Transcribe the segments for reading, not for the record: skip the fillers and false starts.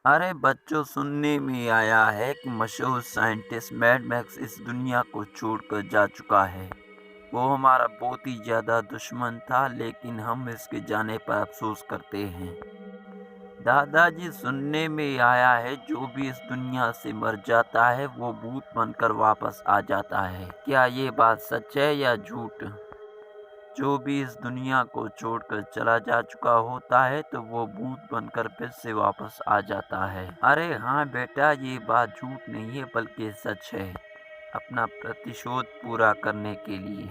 अरे बच्चों, सुनने में आया है कि मशहूर साइंटिस्ट मैड मैक्स इस दुनिया को छोड़कर जा चुका है। वो हमारा बहुत ही ज़्यादा दुश्मन था, लेकिन हम इसके जाने पर अफ़सोस करते हैं। दादाजी, सुनने में आया है जो भी इस दुनिया से मर जाता है वो भूत बनकर वापस आ जाता है। क्या ये बात सच है या झूठ? जो भी इस दुनिया को छोड़कर चला जा चुका होता है तो वो भूत बनकर फिर से वापस आ जाता है। अरे हाँ बेटा, ये बात झूठ नहीं है बल्कि सच है, अपना प्रतिशोध पूरा करने के लिए।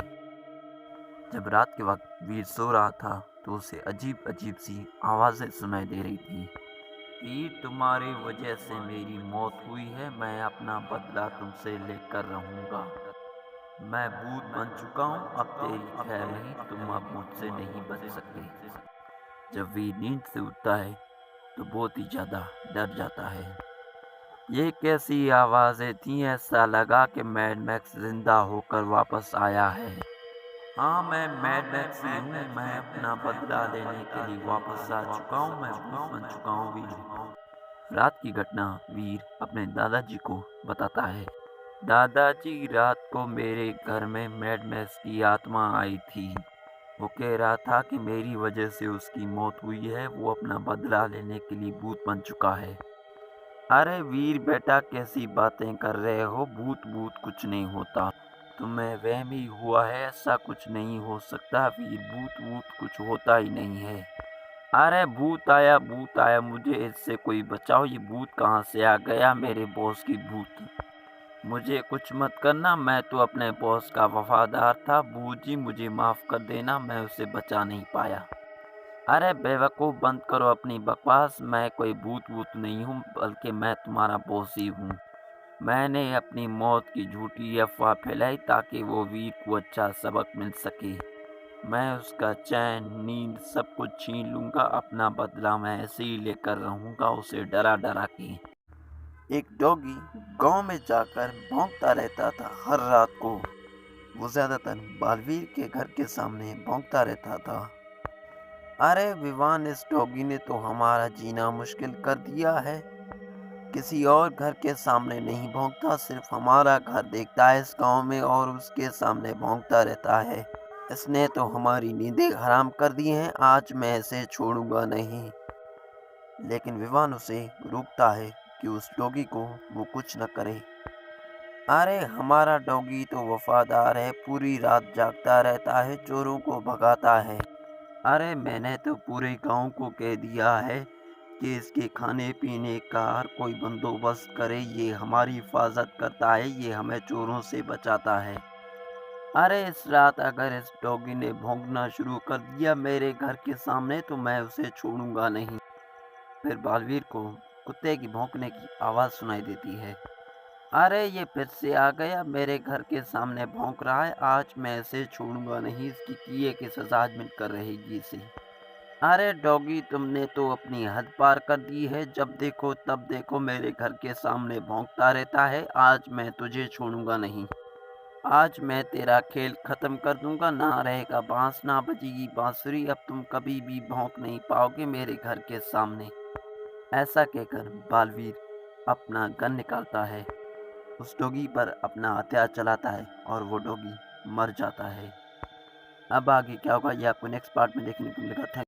जब रात के वक्त वीर सो रहा था तो उसे अजीब अजीब सी आवाजें सुनाई दे रही थी। वीर, तुम्हारी वजह से मेरी मौत हुई है, मैं अपना बदला तुमसे लेकर रहूंगा। मैं भूत बन चुका हूँ, अब तेरी खैर नहीं, तुम अब मुझसे नहीं बच सकते। जब वीर नींद से उठता है तो बहुत ही ज्यादा डर जाता है। ये कैसी आवाजें थी? ऐसा लगा कि मैड मैक्स जिंदा होकर वापस आया है। हाँ, मैं मैड मैक्स ही हूँ। मैं अपना बदला लेने के लिए वापस आ चुका हूँ। मैं भूत बन चुका हूँ वीर। रात की घटना वीर अपने दादाजी को बताता है। दादाजी, रात को मेरे घर में मैड मैक्स की आत्मा आई थी। वो कह रहा था कि मेरी वजह से उसकी मौत हुई है, वो अपना बदला लेने के लिए भूत बन चुका है। अरे वीर बेटा, कैसी बातें कर रहे हो? भूत भूत कुछ नहीं होता, तुम्हें वहम ही हुआ है। ऐसा कुछ नहीं हो सकता वीर, भूत भूत कुछ होता ही नहीं है। अरे भूत आया, मुझे इससे कोई बचाओ। ये भूत कहाँ से आ गया? मेरे बॉस की भूत। मुझे कुछ मत करना, मैं तो अपने बॉस का वफादार था। बूजी, मुझे माफ कर देना, मैं उसे बचा नहीं पाया। अरे बेवकूफ़, बंद करो अपनी बकवास। मैं कोई भूत वूत नहीं हूँ, बल्कि मैं तुम्हारा बॉस ही हूँ। मैंने अपनी मौत की झूठी अफवाह फैलाई ताकि वो वीर को अच्छा सबक मिल सके। मैं उसका चैन, नींद सब कुछ छीन लूंगा। अपना बदला मैं ऐसे ही लेकर रहूंगा, उसे डरा डरा के। एक डॉगी गांव में जाकर भौंकता रहता था हर रात को। वो ज्यादातर बालवीर के घर के सामने भौंकता रहता था। अरे विवान, इस डॉगी ने तो हमारा जीना मुश्किल कर दिया है। किसी और घर के सामने नहीं भौंकता, सिर्फ हमारा घर देखता है इस गांव में और उसके सामने भौंकता रहता है। इसने तो हमारी नींदें हराम कर दी हैं। आज मैं इसे छोड़ूंगा नहीं। लेकिन विवान उसे रोकता है कि उस डॉगी को वो कुछ न करे। अरे हमारा डॉगी तो वफादार है, पूरी रात जागता रहता है, चोरों को भगाता है। अरे मैंने तो पूरे गांव को कह दिया है कि इसके खाने पीने का हर कोई बंदोबस्त करे। ये हमारी हिफाजत करता है, ये हमें चोरों से बचाता है। अरे इस रात अगर इस डॉगी ने भौंकना शुरू कर दिया मेरे घर के सामने तो मैं उसे छोड़ूंगा नहीं। फिर बालवीर को कुत्ते की भौंकने की आवाज़ सुनाई देती है। अरे ये फिर से आ गया, मेरे घर के सामने भौंक रहा है। आज मैं इसे छोड़ूंगा नहीं, इसकी किए की सजा आज मिलकर रहेगी इसे। अरे डॉगी, तुमने तो अपनी हद पार कर दी है। जब देखो तब देखो मेरे घर के सामने भौंकता रहता है। आज मैं तुझे छोड़ूंगा नहीं। आज मैं तेरा खेल खत्म कर दूंगा। ना रहेगा बांस, ना बजेगी बांसुरी। अब तुम कभी भी भौंक नहीं पाओगे मेरे घर के सामने। ऐसा कहकर बालवीर अपना गन निकालता है, उस डॉगी पर अपना हथियार चलाता है और वो डॉगी मर जाता है। अब आगे क्या होगा ये आपको नेक्स्ट पार्ट में देखने को मिलेगा। थैंक